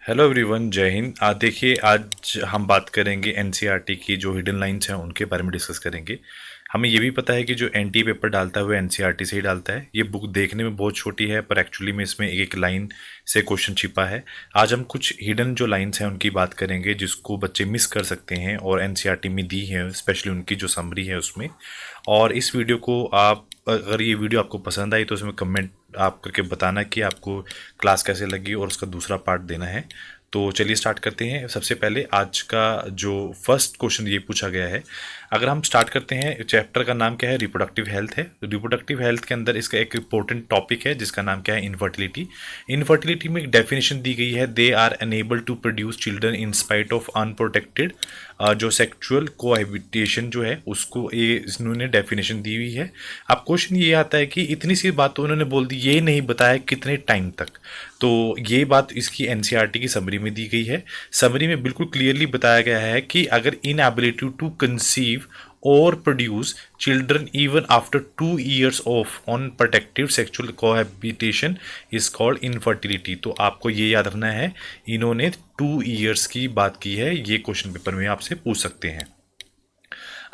Hello everyone, जय हिंद। देखिए, आज हम बात करेंगे एनसीईआरटी की जो हिडन लाइंस हैं उनके बारे में डिस्कस करेंगे। हमें ये भी पता है कि जो एनटी पेपर डालता है वो एनसीईआरटी से ही डालता है। ये बुक देखने में बहुत छोटी है पर एक्चुअली में इसमें एक एक लाइन से क्वेश्चन छिपा है। आज हम कुछ हिडन जो लाइंस हैं उनकी बात करेंगे जिसको बच्चे मिस कर सकते हैं और एनसीईआरटी में दी है, स्पेशली उनकी जो समरी है उसमें। और इस वीडियो को आप, अगर ये वीडियो आपको पसंद आई तो उसमें कमेंट आप करके बताना कि आपको क्लास कैसे लगी और उसका दूसरा पार्ट देना है। तो चलिए स्टार्ट करते हैं। सबसे पहले आज का जो फर्स्ट क्वेश्चन ये पूछा गया है, अगर हम स्टार्ट करते हैं, चैप्टर का नाम क्या है? रिप्रोडक्टिव हेल्थ है। रिप्रोडक्टिव हेल्थ के अंदर इसका एक इंपॉर्टेंट टॉपिक है जिसका नाम क्या है? इनफर्टिलिटी। इनफर्टिलिटी में एक डेफिनेशन दी गई है, they are unable to produce children in spite of unprotected. जो सेक्चुअल कोहैबिटेशन जो है उसको ये इन्होंने डेफिनेशन दी हुई है। अब क्वेश्चन ये आता है कि इतनी सी बात तो उन्होंने बोल दी, ये नहीं बताया कितने टाइम तक। तो ये बात इसकी एनसीईआरटी की समरी में दी गई है। समरी में बिल्कुल क्लियरली बताया गया है कि अगर इनएबिलिटी टू कंसीव और produce children even after 2 years of unprotected sexual cohabitation is called infertility. तो आपको ये याद रखना है, इन्होंने 2 years की बात की है। ये क्वेश्चन पेपर में आपसे पूछ सकते हैं।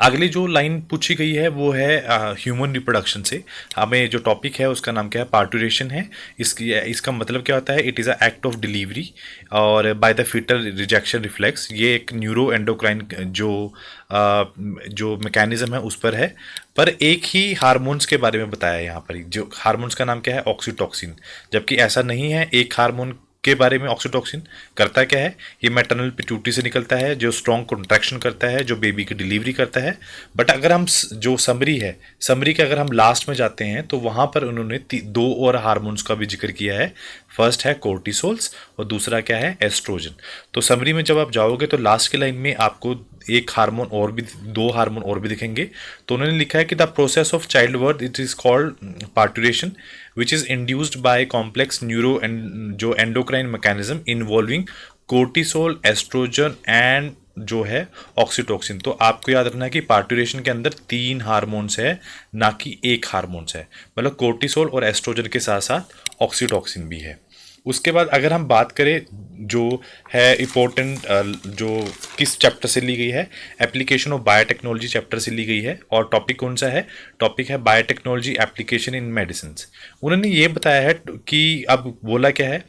अगली जो लाइन पूछी गई है वो है ह्यूमन रिप्रोडक्शन से। हमें जो टॉपिक है उसका नाम क्या है? पार्टुरेशन है। इसका मतलब क्या होता है? It is a act of delivery और by the fetal rejection reflex. ये एक न्यूरो एंडोक्राइन जो मैकेनिज्म है उस पर है। पर एक ही हार्मोन्स के बारे में बताया है यहाँ पर। जो हार्मोन्स का नाम क्या है? ऑक्सीटोसिन। जबकि ऐसा नहीं है, एक हार्मोन के बारे में ऑक्सीटोसिन करता क्या है? ये मैटरनल पिट्यूटरी से निकलता है जो स्ट्रॉन्ग कॉन्ट्रैक्शन करता है, जो बेबी की डिलीवरी करता है। बट अगर हम जो समरी है, समरी के अगर हम लास्ट में जाते हैं तो वहाँ पर उन्होंने दो और हार्मोन्स का भी जिक्र किया है। फर्स्ट है कोर्टिसोल्स और दूसरा क्या है? एस्ट्रोजन। तो समरी में जब आप जाओगे तो लास्ट की लाइन में आपको एक हार्मोन और भी, दो हार्मोन और भी दिखेंगे। तो उन्होंने लिखा है कि the process of childbirth it is called parturition which is induced by complex neuro and जो endocrine mechanism involving cortisol, estrogen and जो है ऑक्सीटोसिन। तो आपको याद रखना है कि पार्टुरेशन के अंदर 3 हार्मोन्स है, ना कि एक हार्मोन्स है। मतलब कोर्टिसोल और एस्ट्रोजन के साथ साथ ऑक्सीटोसिन भी है। उसके बाद अगर हम बात करें जो है इम्पोर्टेंट, जो किस चैप्टर से ली गई है, एप्लीकेशन ऑफ बायोटेक्नोलॉजी चैप्टर से ली गई है। और टॉपिक कौन सा है? टॉपिक है बायोटेक्नोलॉजी एप्लीकेशन इन मेडिसिन। उन्होंने ये बताया है कि अब बोला क्या है?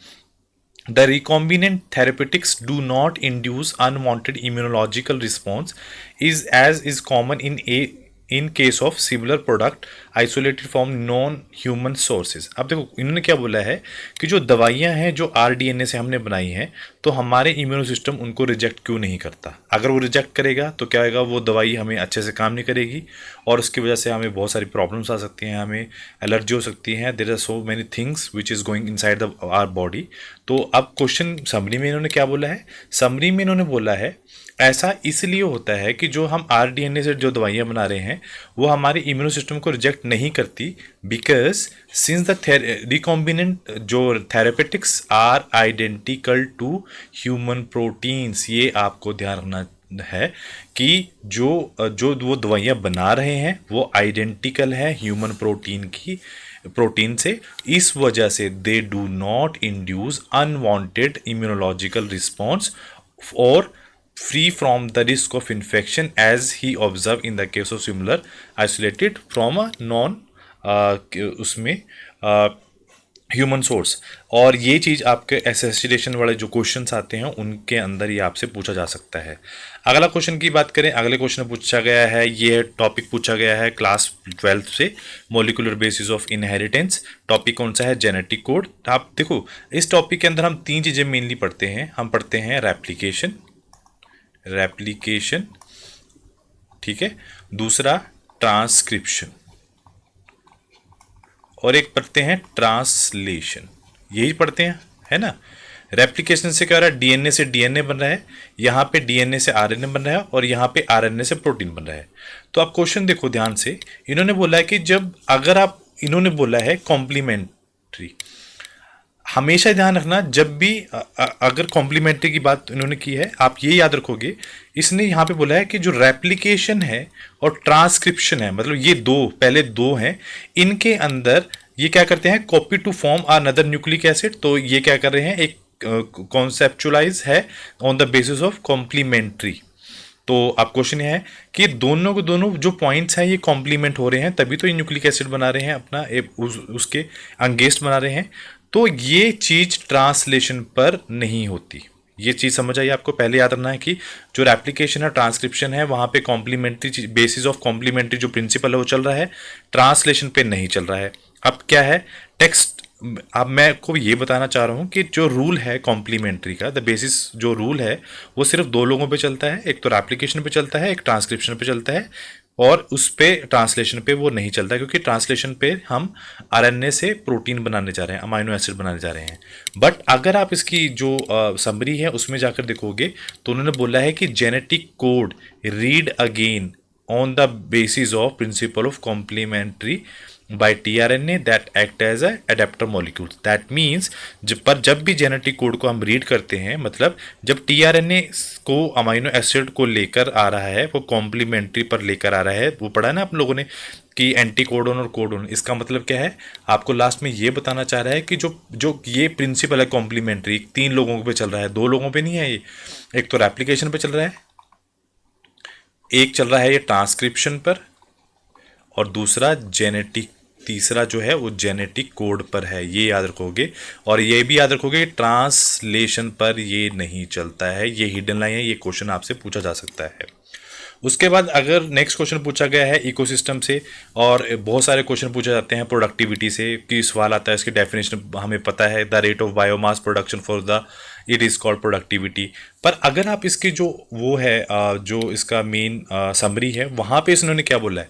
The recombinant therapeutics do not induce unwanted immunological response is common in case of similar product isolated from non-human sources। अब देखो इन्होंने क्या बोला है कि जो दवाइयां हैं जो आरडीएनए से हमने बनाई हैं, तो हमारे इम्यूनो सिस्टम उनको रिजेक्ट क्यों नहीं करता? अगर वो रिजेक्ट करेगा तो क्या होगा? वो दवाई हमें अच्छे से काम नहीं करेगी और उसकी वजह से हमें बहुत सारी प्रॉब्लम्स आ सकती हैं, हमें एलर्जी हो सकती है। There are so many things which is going inside the our body. तो अब क्वेश्चन समरी में इन्होंने क्या बोला है? समरी में इन्होंने बोला है ऐसा इसलिए होता है कि जो हम आरडीएनए से जो दवाइयाँ बना रहे हैं वो हमारे इम्यूनो सिस्टम को रिजेक्ट नहीं करती, बिकॉज सिंस द रिकॉम्बिनेंट जो therapeutics are identical to human proteins. ये आपको ध्यान रखना है कि जो जो वो दवाइयाँ बना रहे हैं वो आइडेंटिकल है ह्यूमन प्रोटीन से। इस वजह से they do not induce unwanted immunological response और free from the risk of infection as he observed in the case of similar isolated from a non उसमें ह्यूमन सोर्स। और ये चीज़ आपके एसेसिडेशन वाले जो क्वेश्चंस आते हैं उनके अंदर ये आपसे पूछा जा सकता है। अगला क्वेश्चन की बात करें, अगले क्वेश्चन में पूछा गया है, ये टॉपिक पूछा गया है क्लास 12 से, molecular basis of inheritance. Topic कौन सा है? Genetic code. आप देखो इस टॉपिक के अंदर हम 3 चीज़ें मेनली पढ़ते हैं। हम पढ़ते हैं रेप्लिकेशन, ठीक है, दूसरा ट्रांसक्रिप्शन और एक पढ़ते हैं ट्रांसलेशन। यही पढ़ते हैं, है ना। रेप्लिकेशन से क्या हो रहा है? डीएनए से डीएनए बन रहा है, यहाँ पे डीएनए से आरएनए बन रहा है और यहाँ पे आरएनए से प्रोटीन बन रहा है। तो आप क्वेश्चन देखो ध्यान से। इन्होंने बोला है कि जब अगर आप, इन्होंने बोला है कॉम्प्लीमेंट्री। हमेशा ध्यान रखना जब भी अगर कॉम्प्लीमेंट्री की बात इन्होंने की है, आप ये याद रखोगे, इसने यहाँ पे बोला है कि जो रेप्लिकेशन है और ट्रांसक्रिप्शन है, मतलब ये दो, पहले दो हैं, इनके अंदर ये क्या करते हैं? Copy to form another nucleic acid. तो ये क्या कर रहे हैं? एक कॉन्सेप्चुलाइज है on the basis of complementary. तो अब क्वेश्चन ये है कि दोनों को दोनों जो पॉइंट्स हैं ये कॉम्प्लीमेंट हो रहे हैं, तभी तो ये न्यूक्लिक एसिड बना रहे हैं अपना उसके अंगेस्ट बना रहे हैं। तो ये चीज ट्रांसलेशन पर नहीं होती। ये चीज समझ आई आपको? पहले याद रखना है कि जो रेप्लिकेशन है ट्रांसक्रिप्शन है वहां पे कॉम्प्लीमेंट्री बेसिस ऑफ कॉम्प्लीमेंट्री जो प्रिंसिपल है वो चल रहा है, ट्रांसलेशन पे नहीं चल रहा है। अब क्या है टेक्स्ट, अब मैं को ये बताना चाह रहा हूँ कि जो रूल है कॉम्प्लीमेंट्री का, द बेसिस जो रूल है वो सिर्फ दो लोगों पे चलता है, एक तो रेप्लिकेशन पे चलता है, एक ट्रांसक्रिप्शन पे चलता है, और उस पे ट्रांसलेशन पे वो नहीं चलता, क्योंकि ट्रांसलेशन पे हम आरएनए से प्रोटीन बनाने जा रहे हैं, अमाइनो एसिड बनाने जा रहे हैं। बट अगर आप इसकी जो समरी है उसमें जाकर देखोगे तो उन्होंने बोला है कि genetic code read again on the basis of principle of complementary by tRNA that act as a adapter molecules. That means जब भी जेनेटिक कोड को हम रीड करते हैं, मतलब जब टीआरएनए को अमाइनो एसिड को लेकर आ रहा है, वो कॉम्प्लीमेंट्री पर लेकर आ रहा है, वो पढ़ा ना आप लोगों ने कि एंटी कोडोन और कोडोन। इसका मतलब क्या है, आपको लास्ट में ये बताना चाह रहा है कि जो जो ये प्रिंसिपल है कॉम्प्लीमेंट्री, 3 लोगों पे चल रहा है, 2 लोगों पे नहीं है ये। एक तो रेप्लिकेशन पे चल रहा है, एक चल रहा है ये ट्रांसक्रिप्शन पर, और दूसरा जेनेटिक, तीसरा जो है वो जेनेटिक कोड पर है। ये याद रखोगे, और ये भी याद रखोगे ट्रांसलेशन पर ये नहीं चलता है। ये हिडन लाइन है, ये क्वेश्चन आपसे पूछा जा सकता है। उसके बाद अगर नेक्स्ट क्वेश्चन पूछा गया है इकोसिस्टम से, और बहुत सारे क्वेश्चन पूछे जाते हैं प्रोडक्टिविटी से, कि सवाल आता है इसकी डेफिनेशन हमें पता है, the rate of biomass production for the it is called productivity. पर अगर आप इसकी जो वो है जो इसका मेन समरी है, वहाँ पे इन्होंने क्या बोला है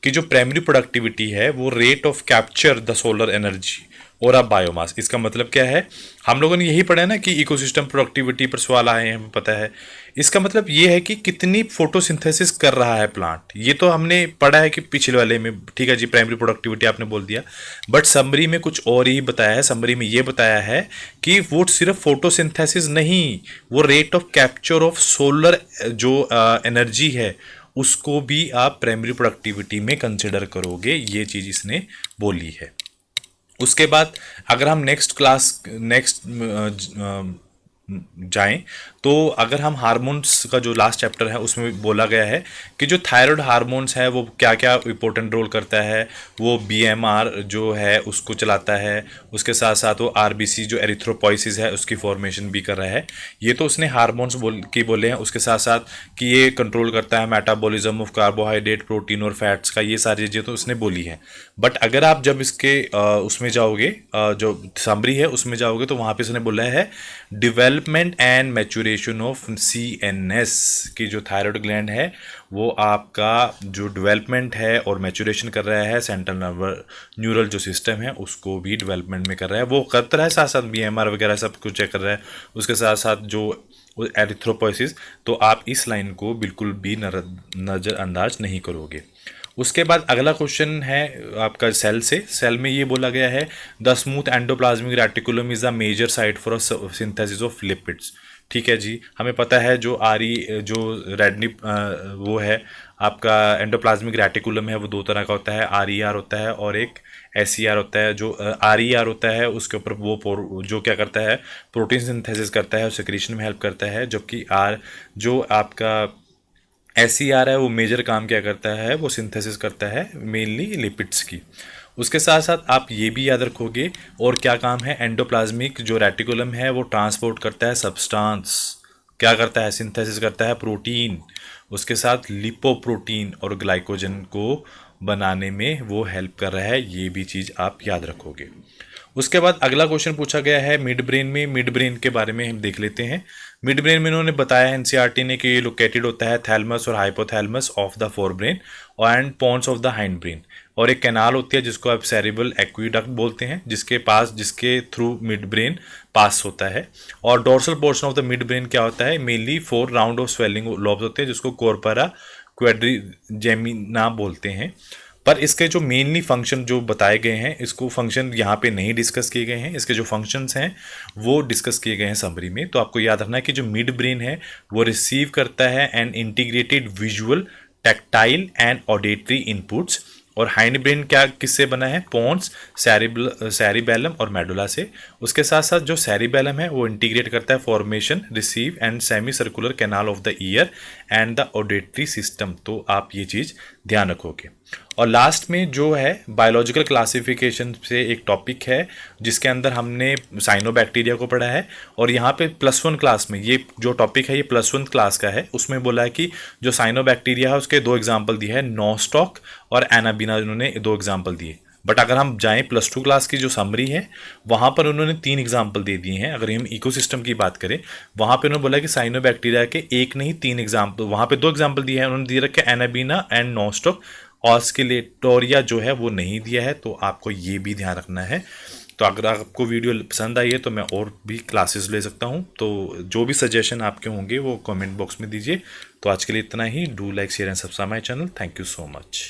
कि जो प्राइमरी प्रोडक्टिविटी है वो rate of capture the solar energy और अब बायोमास। इसका मतलब क्या है, हम लोगों ने यही पढ़ा है ना कि इकोसिस्टम प्रोडक्टिविटी पर सवाल आए हैं, हमें पता है। इसका मतलब ये है कि कितनी फोटोसिंथेसिस कर रहा है प्लांट, ये तो हमने पढ़ा है कि पिछले वाले में, ठीक है जी, प्राइमरी प्रोडक्टिविटी आपने बोल दिया। बट समरी में कुछ और ही बताया है। समरी में ये बताया है कि वो सिर्फ फोटोसिंथेसिस नहीं, वो rate of capture of solar जो एनर्जी है उसको भी आप प्राइमरी प्रोडक्टिविटी में कंसिडर करोगे। ये चीज़ इसने बोली है। उसके बाद अगर हम नेक्स्ट जाएं, तो अगर हम हार्मोन्स का जो लास्ट चैप्टर है उसमें बोला गया है कि जो थायराइड हार्मोन्स है वो क्या क्या इंपॉर्टेंट रोल करता है। वो बीएमआर जो है उसको चलाता है, उसके साथ साथ वो आरबीसी जो एरिथ्रोपोइसिस है उसकी फॉर्मेशन भी कर रहा है। ये तो उसने हार्मोन्स बोले हैं। उसके साथ साथ कि ये कंट्रोल करता है मेटाबॉलिज्म ऑफ कार्बोहाइड्रेट, प्रोटीन और फैट्स का, ये सारी चीज़ें तो उसने बोली हैं। बट अगर आप जब इसके उसमें जाओगे, जो समरी है उसमें जाओगे, तो वहाँ पे उसने बोला है development and maturation of CNS, की जो थायराइड ग्लैंड है वो आपका जो डेवलपमेंट है और मैच्योरेशन कर रहा है, सेंट्रल न्यूरल जो सिस्टम है उसको भी डेवलपमेंट में कर रहा है। वो करता रहा है, साथ साथ बीएमआर वगैरह सब कुछ चेक कर रहा है, उसके साथ साथ जो एरिथ्रोपोइसिस। तो आप इस लाइन को बिल्कुल भी नज़रअंदाज नहीं करोगे। उसके बाद अगला क्वेश्चन है आपका सेल में ये बोला गया है the smooth endoplasmic reticulum is the major site for synthesis of lipids. ठीक है जी, हमें पता है जो जो रेडनी वो है आपका एंडोप्लाज्मिक रेटिकुलम है, वो 2 तरह का होता है, आर होता है और एक SER होता है। जो आर होता है उसके ऊपर वो जो क्या करता है, प्रोटीन सिंथेसिस करता है, सेक्रीशन में हेल्प करता है। जबकि जो आपका SER है वो मेजर काम क्या करता है, वो सिंथेसिस करता है मेनली लिपिड्स की। उसके साथ साथ आप ये भी याद रखोगे, और क्या काम है, एंडोप्लाज्मिक जो रेटिकुलम है वो ट्रांसपोर्ट करता है सब्सटेंस, क्या करता है, सिंथेसिस करता है प्रोटीन, उसके साथ लिपोप्रोटीन और ग्लाइकोजन को बनाने में वो हेल्प कर रहा है। ये भी चीज़ आप याद रखोगे। उसके बाद अगला क्वेश्चन पूछा गया है मिड ब्रेन में। मिड ब्रेन के बारे में हम देख लेते हैं। मिड ब्रेन में इन्होंने बताया है एनसीईआरटी ने कि ये लोकेटेड होता है थैलमस और hypothalamus of the forebrain and pons of the hindbrain, और एक कैनाल होती है जिसको आप सेरिब्रल एक्विडक्ट बोलते हैं, जिसके थ्रू मिड ब्रेन पास होता है। और dorsal portion of the mid brain क्या होता है, mainly 4 round of swelling lobes होते हैं जिसको कॉर्पोरा क्वाड्रिजेमिना बोलते हैं। पर इसके जो मेनली फंक्शन जो बताए गए हैं, इसको फंक्शन यहाँ पे नहीं डिस्कस किए गए हैं। इसके जो फंक्शंस हैं वो डिस्कस किए गए हैं समरी में। तो आपको याद रखना है कि जो मिड ब्रेन है वो रिसीव करता है an integrated visual, tactile and auditory inputs, और हाइंड ब्रेन क्या किससे बना है? पोन्स, सैरिबेलम और मेडुला से। उसके साथ साथ जो सैरिबेलम है वो इंटीग्रेट करता है formation, receive and semi circular canal of the year and the auditory system. तो आप ये चीज़ ध्यान रखोगे। और लास्ट में जो है बायोलॉजिकल क्लासिफिकेशन से एक टॉपिक है जिसके अंदर हमने साइनोबैक्टीरिया को पढ़ा है। और यहाँ पे +1 क्लास में ये जो टॉपिक है ये +1 क्लास का है। उसमें बोला है कि जो साइनोबैक्टीरिया है उसके 2 एग्जाम्पल दिए हैं, नोस्टॉक और एनाबीना, उन्होंने 2 एग्जाम्पल दिए। बट अगर हम जाएं +2 क्लास की जो समरी है वहाँ पर उन्होंने 3 एग्जाम्पल दे दिए हैं। अगर हम इकोसिस्टम की बात करें वहाँ पे उन्होंने बोला कि साइनोबैक्टीरिया के एक नहीं 3 एग्जाम्पल, वहाँ पे 2 एग्जाम्पल दिए हैं उन्होंने, दिए रखे एनाबीना एंड नोस्टॉक। ऑस्किलेटोरिया जो है वो नहीं दिया है, तो आपको ये भी ध्यान रखना है। तो अगर आपको वीडियो पसंद आई है तो मैं और भी क्लासेस ले सकता हूँ, तो जो भी सजेशन आपके होंगे वो कमेंट बॉक्स में दीजिए। तो आज के लिए इतना ही। Do like share and subscribe my channel. Thank you so much.